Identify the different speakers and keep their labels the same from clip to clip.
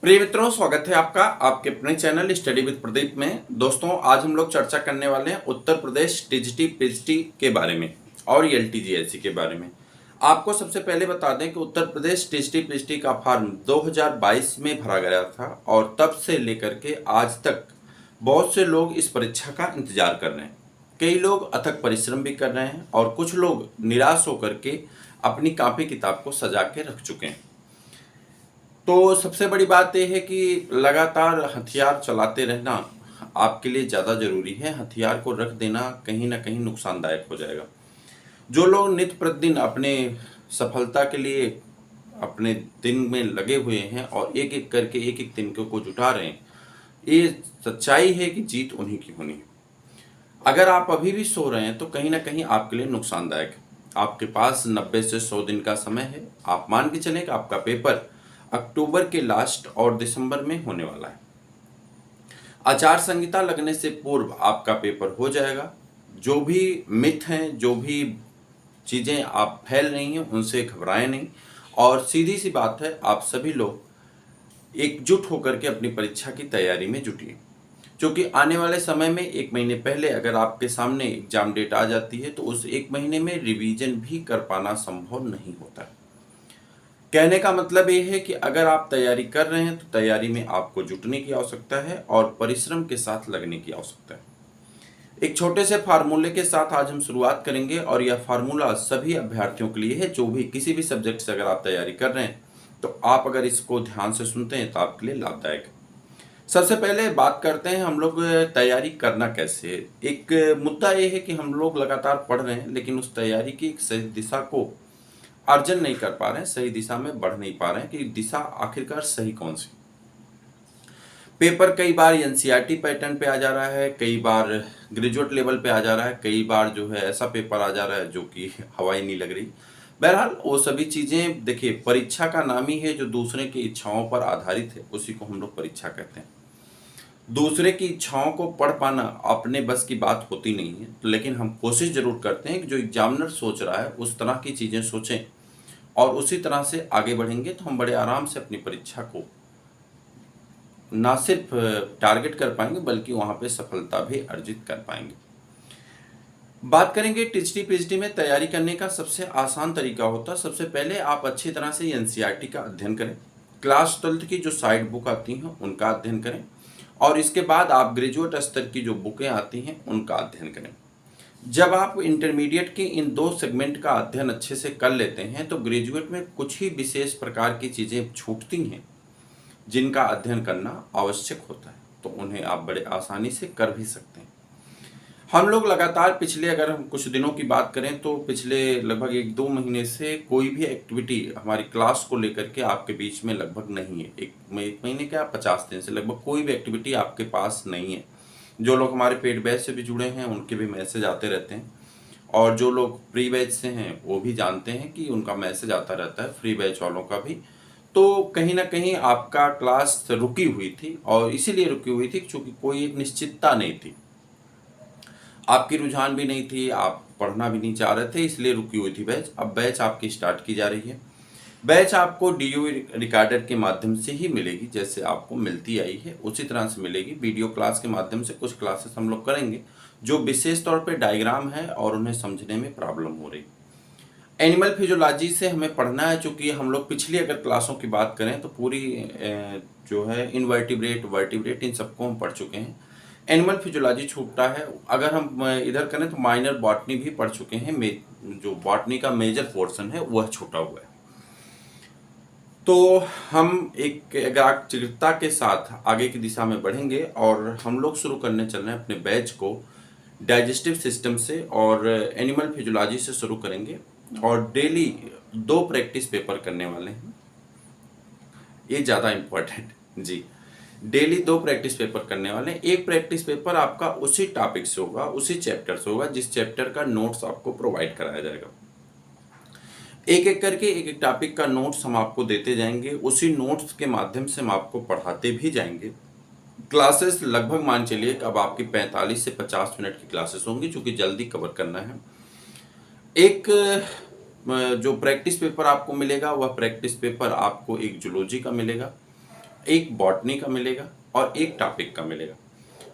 Speaker 1: प्रिय मित्रों, स्वागत है आपका आपके अपने चैनल स्टडी विद प्रदीप में। दोस्तों, आज हम लोग चर्चा करने वाले हैं उत्तर प्रदेश टीजीटी पीजीटी के बारे में और एलटीजीएससी के बारे में। आपको सबसे पहले बता दें कि उत्तर प्रदेश टीजीटी पीजीटी का फॉर्म 2022 में भरा गया था और तब से लेकर के आज तक बहुत से लोग इस परीक्षा का इंतजार कर रहे हैं। कई लोग अथक परिश्रम भी कर रहे हैं और कुछ लोग निराश होकर के अपनी कॉपी किताब को सजा के रख चुके हैं। तो सबसे बड़ी बात यह है कि लगातार हथियार चलाते रहना आपके लिए ज़्यादा ज़रूरी है। हथियार को रख देना कहीं ना कहीं नुकसानदायक हो जाएगा। जो लोग नित्य प्रतिदिन अपने सफलता के लिए अपने दिन में लगे हुए हैं और एक एक करके एक एक दिन को जुटा रहे हैं, ये सच्चाई है कि जीत उन्हीं की होनी है। अगर आप अभी भी सो रहे हैं तो कहीं ना कहीं आपके लिए नुकसानदायक है। आपके पास 90 से 100 दिन का समय है। आप मान के चलें कि आपका पेपर अक्टूबर के लास्ट और दिसंबर में होने वाला है। आचार संहिता लगने से पूर्व आपका पेपर हो जाएगा। जो भी मिथ हैं, जो भी चीज़ें आप फैल रही हैं, उनसे घबराएं नहीं और सीधी सी बात है, आप सभी लोग एकजुट होकर के अपनी परीक्षा की तैयारी में जुटिए। क्योंकि आने वाले समय में 1 महीने पहले अगर आपके सामने एग्जाम डेट आ जाती है तो उस 1 महीने में रिवीजन भी कर पाना संभव नहीं होता है। कहने का मतलब ये है कि अगर आप तैयारी कर रहे हैं तो तैयारी में आपको जुटने की आवश्यकता है और परिश्रम के साथ लगने की आवश्यकता है। एक छोटे से फार्मूले के साथ आज हम शुरुआत करेंगे और यह फार्मूला सभी अभ्यर्थियों के लिए है जो भी किसी भी सब्जेक्ट से अगर आप तैयारी कर रहे हैं तो आप अगर इसको ध्यान से सुनते हैं तो आपके लिए लाभदायक है। सबसे पहले बात करते हैं हम लोग तैयारी करना कैसे है। एक मुद्दा ये है कि हम लोग लगातार पढ़ रहे हैं लेकिन उस तैयारी की एक सही दिशा को अर्जन नहीं कर पा रहे हैं, सही दिशा में बढ़ नहीं पा रहे हैं कि दिशा आखिरकार सही कौन सी। पेपर कई बार एनसीईआरटी पैटर्न पे आ जा रहा है, कई बार ग्रेजुएट लेवल पे आ जा रहा है, कई बार जो है ऐसा पेपर आ जा रहा है जो कि हवाई नहीं लग रही। बहरहाल वो सभी चीज़ें देखिए, परीक्षा का नाम ही है जो दूसरे की इच्छाओं पर आधारित है, उसी को हम लोग परीक्षा कहते हैं। दूसरे की इच्छाओं को पढ़ पाना अपने बस की बात होती नहीं है, लेकिन हम कोशिश जरूर करते हैं कि जो एग्जामिनर सोच रहा है उस तरह की चीज़ें सोचें और उसी तरह से आगे बढ़ेंगे तो हम बड़े आराम से अपनी परीक्षा को ना सिर्फ टारगेट कर पाएंगे बल्कि वहां पे सफलता भी अर्जित कर पाएंगे। बात करेंगे टीजीटी पीजीटी में तैयारी करने का सबसे आसान तरीका होता है। सबसे पहले आप अच्छी तरह से एनसीईआरटी का अध्ययन करें, क्लास 12th की जो साइड बुक आती हैं उनका अध्ययन करें और इसके बाद आप ग्रेजुएट स्तर की जो बुकें आती हैं उनका अध्ययन करें। जब आप इंटरमीडिएट के इन 2 सेगमेंट का अध्ययन अच्छे से कर लेते हैं तो ग्रेजुएट में कुछ ही विशेष प्रकार की चीज़ें छूटती हैं जिनका अध्ययन करना आवश्यक होता है, तो उन्हें आप बड़े आसानी से कर भी सकते हैं। हम लोग लगातार पिछले, अगर हम कुछ दिनों की बात करें तो पिछले लगभग 1-2 महीने से कोई भी एक्टिविटी हमारी क्लास को लेकर के आपके बीच में लगभग नहीं है। एक महीने क्या 50 दिन से लगभग कोई भी एक्टिविटी आपके पास नहीं है। जो लोग हमारे पेड बैच से भी जुड़े हैं उनके भी मैसेज आते रहते हैं और जो लोग प्री बैच से हैं वो भी जानते हैं कि उनका मैसेज आता रहता है, फ्री बैच वालों का भी। तो कहीं ना कहीं आपका क्लास रुकी हुई थी और इसीलिए रुकी हुई थी क्योंकि कोई एक निश्चितता नहीं थी, आपकी रुझान भी नहीं थी, आप पढ़ना भी नहीं चाह रहे थे, इसलिए रुकी हुई थी बैच। अब बैच आपकी स्टार्ट की जा रही है। बैच आपको डीयू रिकॉर्डर के माध्यम से ही मिलेगी, जैसे आपको मिलती आई है उसी तरह से मिलेगी। वीडियो क्लास के माध्यम से कुछ क्लासेस हम लोग करेंगे जो विशेष तौर पे डायग्राम है और उन्हें समझने में प्रॉब्लम हो रही। एनिमल फिजियोलॉजी से हमें पढ़ना है, चूँकि हम लोग पिछली अगर क्लासों की बात करें तो पूरी जो है इनवर्टिब्रेट वर्टिब्रेट इन सबको हम पढ़ चुके हैं। एनिमल फिजियोलॉजी छूटता है। अगर हम इधर करें तो माइनर बॉटनी भी पढ़ चुके हैं, जो बॉटनी का मेजर पोर्शन है वह छूटा हुआ है। तो हम एक एकाग्रता के साथ आगे की दिशा में बढ़ेंगे और हम लोग शुरू करने चल रहे हैं अपने बैच को डाइजेस्टिव सिस्टम से और एनिमल फिजियोलॉजी से शुरू करेंगे और डेली 2 प्रैक्टिस पेपर करने वाले हैं। ये ज़्यादा इम्पोर्टेंट जी, डेली 2 प्रैक्टिस पेपर करने वाले हैं। एक प्रैक्टिस पेपर आपका उसी टॉपिक से होगा, उसी चैप्टर से होगा जिस चैप्टर का नोट्स आपको प्रोवाइड कराया जाएगा। एक एक करके एक एक टॉपिक का नोट्स हम आपको देते जाएंगे, उसी नोट्स के माध्यम से हम आपको पढ़ाते भी जाएंगे। क्लासेस लगभग मान चलिए कि अब आपकी 45 से 50 मिनट की क्लासेस होंगी, चूँकि जल्दी कवर करना है। एक जो प्रैक्टिस पेपर आपको मिलेगा वह प्रैक्टिस पेपर आपको एक जूलॉजी का मिलेगा, एक बॉटनी का मिलेगा और एक टॉपिक का मिलेगा।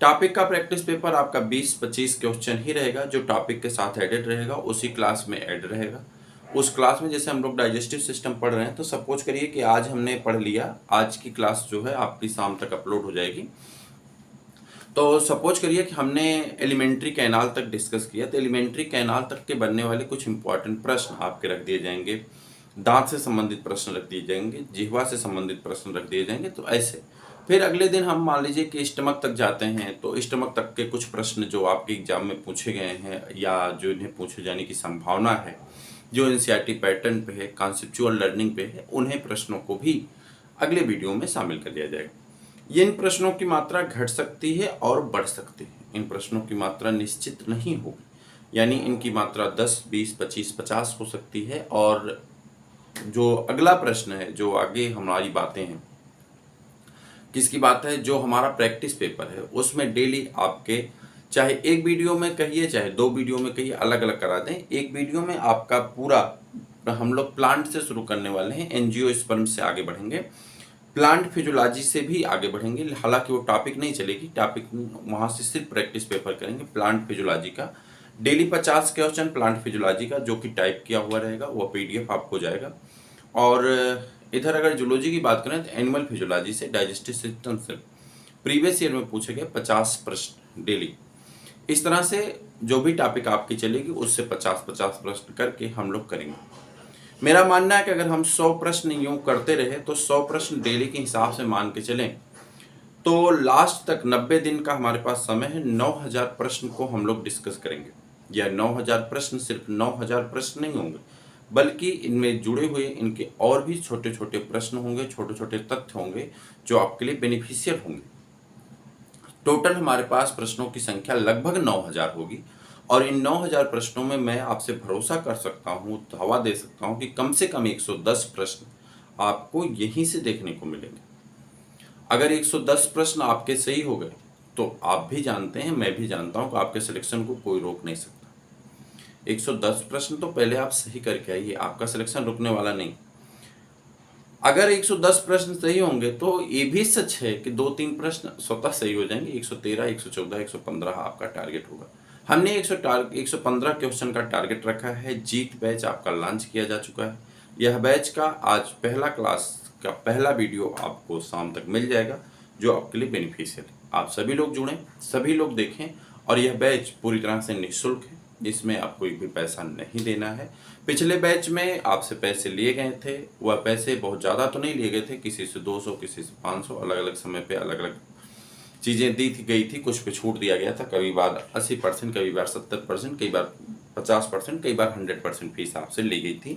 Speaker 1: टॉपिक का प्रैक्टिस पेपर आपका 20-25 क्वेश्चन ही रहेगा, जो टॉपिक के साथ एडेड रहेगा उसी क्लास में ऐड रहेगा। उस क्लास में जैसे हम लोग डाइजेस्टिव सिस्टम पढ़ रहे हैं, तो सपोज करिए कि आज हमने पढ़ लिया, आज की क्लास जो है आपकी शाम तक अपलोड हो जाएगी। तो सपोज करिए कि हमने एलिमेंट्री कैनाल तक डिस्कस किया, तो एलिमेंट्री कैनाल तक के बनने वाले कुछ इंपॉर्टेंट प्रश्न आपके रख दिए जाएंगे, दांत से संबंधित प्रश्न रख दिए जाएंगे, जिह्वा से संबंधित प्रश्न रख दिए जाएंगे। तो ऐसे फिर अगले दिन हम मान लीजिए कि स्टमक तक जाते हैं, तो स्टमक तक के कुछ प्रश्न जो आपके एग्जाम में पूछे गए हैं या जो इन्हें पूछे जाने की संभावना है, जो एनसीईआरटी पैटर्न पे है, कॉन्सेप्चुअल लर्निंग पे है, उन्हें प्रश्नों को भी अगले वीडियो में शामिल कर लिया जाएगा। ये इन प्रश्नों की मात्रा घट सकती है और बढ़ सकती है। इन प्रश्नों की मात्रा निश्चित नहीं होगी, यानी इनकी मात्रा 10, 20, 25, 50 हो सकती है। और जो अगला प्रश्न है, जो आगे हमारी बातें हैं, किसकी बात है, जो हमारा प्रैक्टिस पेपर है, उसमें डेली आपके चाहे एक वीडियो में कहिए चाहे 2 वीडियो में कहिए, अलग अलग करा दें। एक वीडियो में आपका पूरा, हम लोग प्लांट से शुरू करने वाले हैं, एंजियोस्पर्म से आगे बढ़ेंगे, प्लांट फिजियोलॉजी से भी आगे बढ़ेंगे। हालांकि वो टॉपिक नहीं चलेगी, टॉपिक वहाँ से सिर्फ प्रैक्टिस पेपर करेंगे प्लांट फिजियोलॉजी का। डेली 50 क्वेश्चन प्लांट फिजियोलॉजी का, जो कि टाइप किया हुआ रहेगा, वो पीडीएफ आपको जाएगा। और इधर अगर जूलॉजी की बात करें तो एनिमल फिजियोलॉजी से, डाइजेस्टिव सिस्टम से प्रीवियस ईयर में पूछे गए 50 प्रश्न डेली। इस तरह से जो भी टॉपिक आपकी चलेगी उससे 50-50 प्रश्न करके हम लोग करेंगे। मेरा मानना है कि अगर हम 100 प्रश्न यूँ करते रहे तो 100 प्रश्न डेली के हिसाब से मान के चलें, तो लास्ट तक 90 दिन का हमारे पास समय है। 9000 प्रश्न को हम लोग डिस्कस करेंगे। या 9000 प्रश्न सिर्फ 9000 प्रश्न नहीं होंगे, बल्कि इनमें जुड़े हुए इनके और भी छोटे छोटे प्रश्न होंगे, छोटे छोटे तथ्य होंगे जो आपके लिए बेनिफिशियल होंगे। टोटल हमारे पास प्रश्नों की संख्या लगभग 9000 होगी। और इन 9000 प्रश्नों में मैं आपसे भरोसा कर सकता हूँ, दावा दे सकता हूँ कि कम से कम 110 प्रश्न आपको यहीं से देखने को मिलेंगे। अगर 110 प्रश्न आपके सही हो गए तो आप भी जानते हैं, मैं भी जानता हूँ कि आपके सिलेक्शन को कोई रोक नहीं सकता। 110 प्रश्न तो पहले आप सही करके आइए, आपका सिलेक्शन रुकने वाला नहीं। अगर 110 प्रश्न सही होंगे तो ये भी सच है कि 2-3 प्रश्न स्वतः सही हो जाएंगे। 113, 114, 115 आपका टारगेट होगा। हमने 115 क्वेश्चन का टारगेट रखा है। जीत बैच आपका लॉन्च किया जा चुका है। यह बैच का आज पहला क्लास का पहला वीडियो आपको शाम तक मिल जाएगा, जो आपके लिए बेनिफिशियल है। आप सभी लोग जुड़ें, सभी लोग देखें। और यह बैच पूरी तरह से निःशुल्क है, इसमें आपको एक भी पैसा नहीं देना है। पिछले बैच में आपसे पैसे लिए गए थे, वह पैसे बहुत ज़्यादा तो नहीं लिए गए थे, किसी से 200, किसी से 500, अलग अलग समय पे अलग अलग चीज़ें दी थी गई थी। कुछ पे छूट दिया गया था, कई बार 80%, कई बार 70%, कई बार 50%, कई बार 100% फीस आपसे ली गई थी।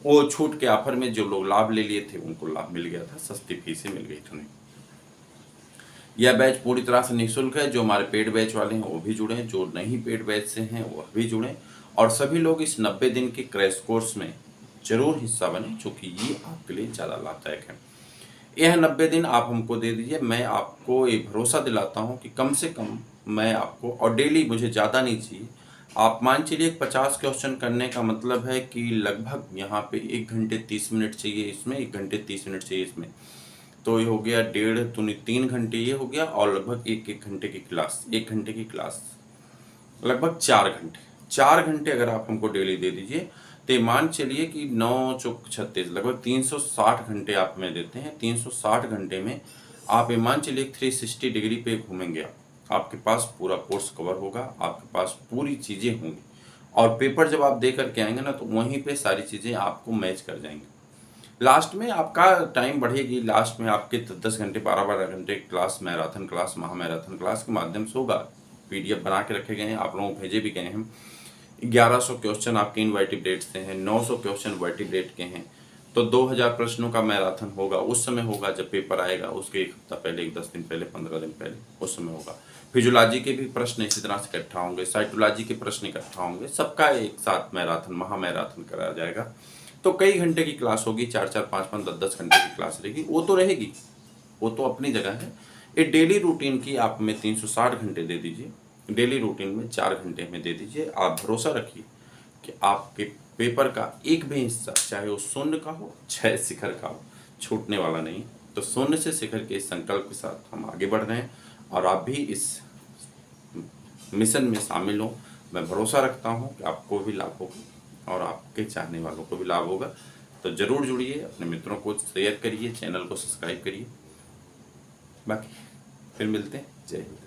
Speaker 1: वो छूट के ऑफर में जो लोग लाभ ले लिए थे उनको लाभ मिल गया था, सस्ती फीसें मिल गई थी उन्हें। यह बैच पूरी तरह से निःशुल्क है। जो हमारे पेड बैच वाले हैं वो भी जुड़ें, जो नहीं पेड बैच से हैं वह भी जुड़ें। और सभी लोग इस 90 दिन के क्रैश कोर्स में जरूर हिस्सा बने, क्योंकि ये आपके लिए ज़्यादा लाभदायक है। यह 90 दिन आप हमको दे दीजिए, मैं आपको ये भरोसा दिलाता हूँ कि कम से कम मैं आपको, और डेली मुझे ज़्यादा नहीं चाहिए, आप मान चलिए 50 क्वेश्चन करने का मतलब है कि लगभग यहाँ पे 1 घंटे 30 मिनट चाहिए, इसमें 1 घंटे 30 मिनट चाहिए इसमें, तो ये हो गया 3 घंटे ये हो गया। और लगभग 1 घंटे की क्लास, 1 घंटे की क्लास लगभग 4 घंटे अगर आप हमको डेली दे दीजिए, तो मान चलिए कि 9 चौक 36 लगभग 360 घंटे आप में देते हैं। 360 घंटे में आप ये मान चलिए 360 डिग्री पे घूमेंगे आपके पास पूरा कोर्स कवर होगा, आपके पास पूरी चीज़ें होंगी। और पेपर जब आप दे करके आएंगे ना, तो वहीं पे सारी चीज़ें आपको मैच कर जाएंगी। लास्ट में आपका टाइम बढ़ेगी, लास्ट में आपके 10 घंटे 12 घंटे क्लास, मैराथन क्लास, महा मैराथन क्लास के माध्यम से होगा। पीडीएफ बना के रखे गए हैं, आप लोगों को भेजे भी गए हैं। 1100 क्वेश्चन आपके इनवर्टिब्रेट से हैं, 900 क्वेश्चन वर्टिब्रेट के हैं। तो 2000 प्रश्नों का मैराथन होगा। उस समय होगा जब पेपर आएगा, उसके 1 हफ्ता पहले, 10 दिन पहले, 15 दिन पहले, उस समय होगा। फिजियोलॉजी के भी प्रश्न इसी तरह से इकट्ठा होंगे, साइटोलॉजी के प्रश्न इकट्ठा होंगे, सबका एक साथ मैराथन, महा मैराथन कराया जाएगा। तो कई घंटे की क्लास होगी, 4-4, 5-5, 10-10 घंटे की क्लास रहेगी। वो तो रहेगी, वो तो अपनी जगह है। ये डेली रूटीन की आप में 360 घंटे दे दीजिए, डेली रूटीन में 4 घंटे में दे दीजिए। आप भरोसा रखिए कि आपके पेपर का एक भी हिस्सा, चाहे वो शून्य का हो चाहे शिखर का हो, छूटने वाला नहीं। तो शून्य से शिखर के इस संकल्प के साथ हम आगे बढ़ रहे हैं और आप भी इस मिशन में शामिल हो। मैं भरोसा रखता हूँ कि आपको भी लाभ होगा और आपके चाहने वालों को भी लाभ होगा। तो ज़रूर जुड़िए, अपने मित्रों को शेयर करिए, चैनल को सब्सक्राइब करिए। बाकी फिर मिलते हैं। जय हिंद।